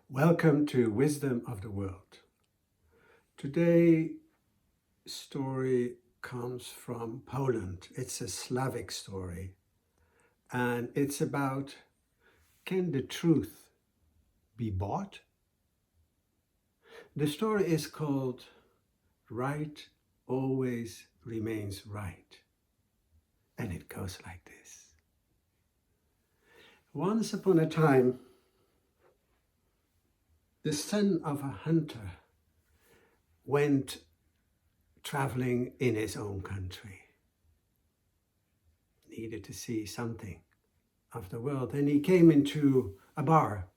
Welcome to Wisdom of the World. Today's story comes from Poland. It's a Slavic story, and it's about, can the truth be bought? The story is called Right Always Remains Right, and it goes like this. Once upon a time, the son of a hunter went traveling in his own country. Needed to see something of the world. And he came into a bar.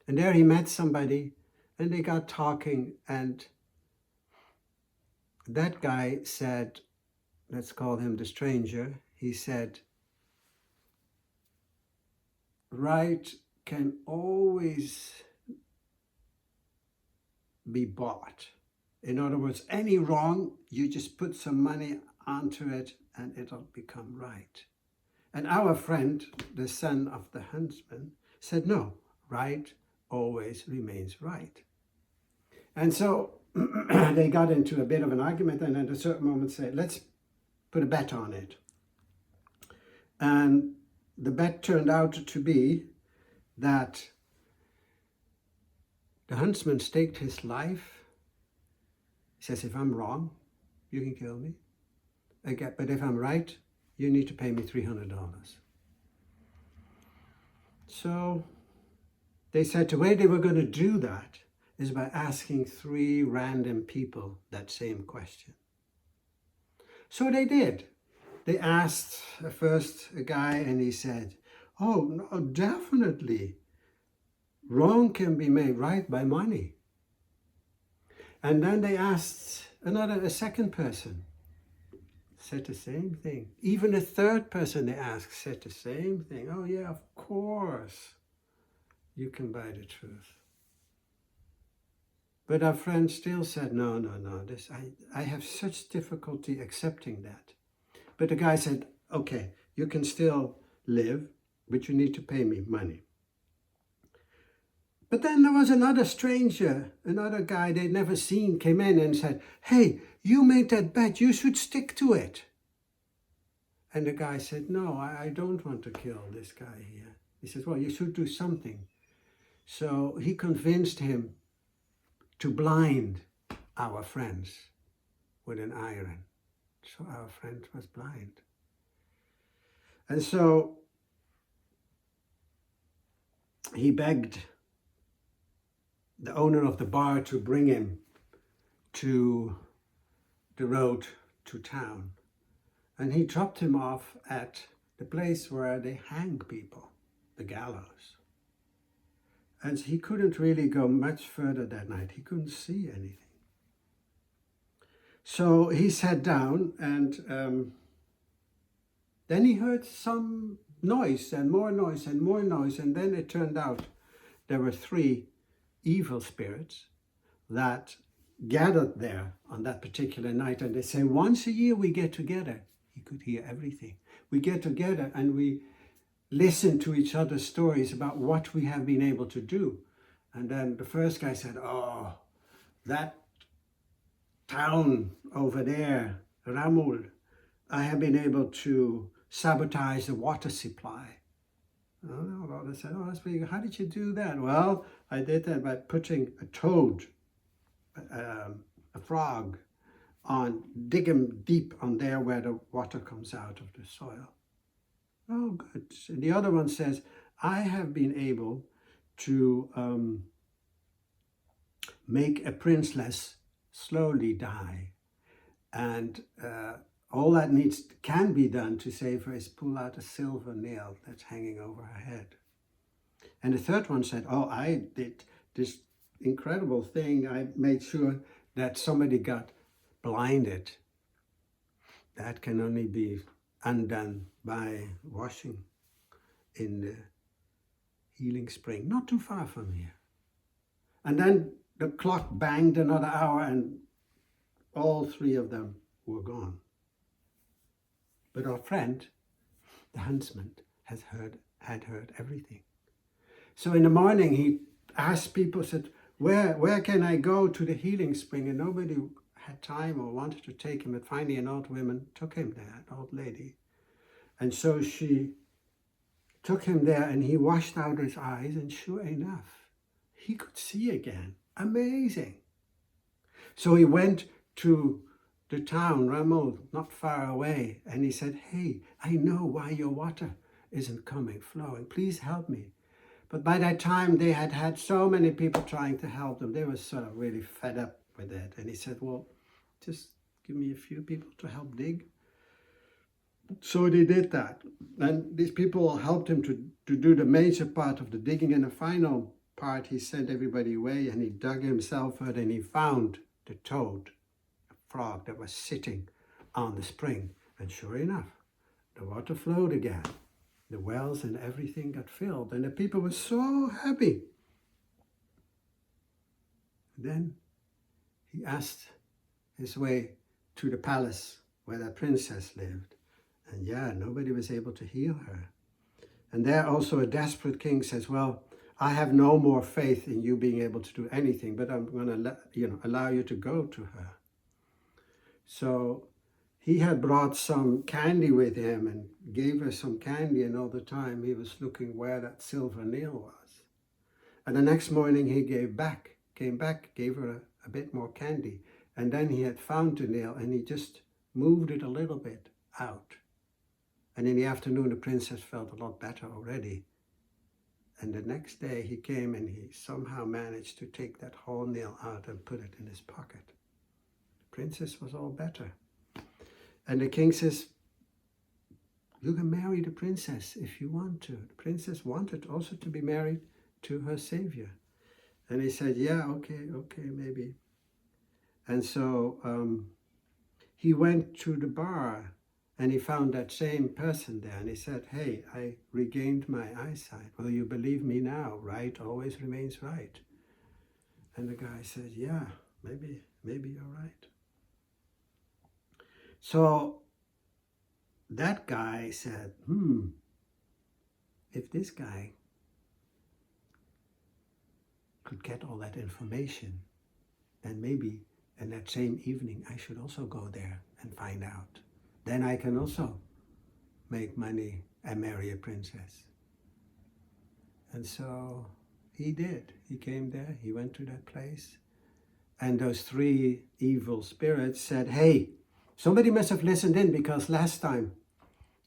And there he met somebody and they got talking. And that guy said, let's call him the stranger, he said, right can always be bought. In other words, any wrong, you just put some money onto it and it'll become right. And our friend, the son of the huntsman, said, no, right always remains right. And so they got into a bit of an argument and at a certain moment said, let's put a bet on it. And the bet turned out to be that the huntsman staked his life. He says, if I'm wrong, you can kill me. But if I'm right, you need to pay me $300. So they said the way they were going to do that is by asking 3 random people that same question. So they did. They asked first a guy and he said, oh, no, definitely. Wrong can be made right by money. And then they asked a second person, said the same thing. Even a third person they asked said the same thing. Oh yeah, of course, you can buy the truth. But our friend still said, no, I have such difficulty accepting that. But the guy said, okay, you can still live, but you need to pay me money. But then there was another stranger, another guy they'd never seen came in and said, hey, you made that bet, you should stick to it. And the guy said, no, I don't want to kill this guy here. He said, well, you should do something. So he convinced him to blind our friends with an iron. So our friend was blind. And so he begged the owner of the bar to bring him to the road to town. And he dropped him off at the place where they hang people, the gallows. And he couldn't really go much further that night. He couldn't see anything. So he sat down and then he heard some noise and more noise and more noise. And then it turned out there were 3 evil spirits that gathered there on that particular night. And they say, once a year we get together. He could hear everything. We get together and we listen to each other's stories about what we have been able to do. And then the first guy said, oh, that town over there, Ramul, I have been able to sabotage the water supply. Oh, they said, oh, that's pretty good. How did you do that? Well, I did that by putting a toad, a frog, dig them deep on there where the water comes out of the soil. Oh, good. And the other one says, I have been able to make a princess slowly die. And all that can be done to save her is pull out a silver nail that's hanging over her head. And the third one said, oh, I did this incredible thing. I made sure that somebody got blinded. That can only be undone by washing in the healing spring, not too far from here. And then the clock banged another hour and all 3 of them were gone. But our friend, the huntsman, had heard everything. So in the morning he asked people, said, where can I go to the healing spring? And nobody had time or wanted to take him. But finally an old woman took him there, an old lady. And so she took him there and he washed out his eyes, and sure enough, he could see again. Amazing. So he went to the town, Rameau, not far away, and he said, hey, I know why your water isn't flowing. Please help me. But by that time, they had had so many people trying to help them. They were sort of really fed up with it. And he said, well, just give me a few people to help dig. So they did that. And these people helped him to do the major part of the digging. And the final part, he sent everybody away and he dug himself out and he found the toad, a frog that was sitting on the spring. And sure enough, the water flowed again. The wells and everything got filled, and the people were so happy. Then he asked his way to the palace where the princess lived. And yeah, nobody was able to heal her. And there also a desperate king says, well, I have no more faith in you being able to do anything, but I'm going to allow you to go to her. So he had brought some candy with him and gave her some candy, and all the time he was looking where that silver nail was. And the next morning he came back, gave her a bit more candy, and then he had found the nail and he just moved it a little bit out. And in the afternoon the princess felt a lot better already. And the next day he came and he somehow managed to take that whole nail out and put it in his pocket. The princess was all better. And the king says, you can marry the princess if you want to. The princess wanted also to be married to her savior. And he said, yeah, okay, maybe. And so he went to the bar and he found that same person there. And he said, hey, I regained my eyesight. Will you believe me now? Right always remains right. And the guy said, yeah, maybe you're right. So that guy said, if this guy could get all that information, then maybe in that same evening I should also go there and find out. Then I can also make money and marry a princess. And so he did. He came there, he went to that place, and those three evil spirits said, hey, somebody must have listened in, because last time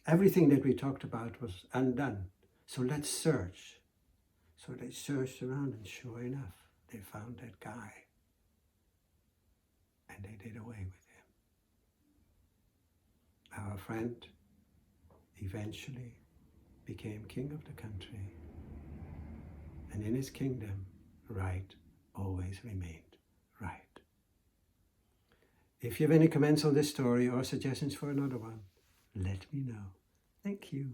everything that we talked about was undone. So let's search. So they searched around, and sure enough, they found that guy. And they did away with him. Our friend eventually became king of the country. And in his kingdom, right always remained right. If you have any comments on this story or suggestions for another one, let me know. Thank you.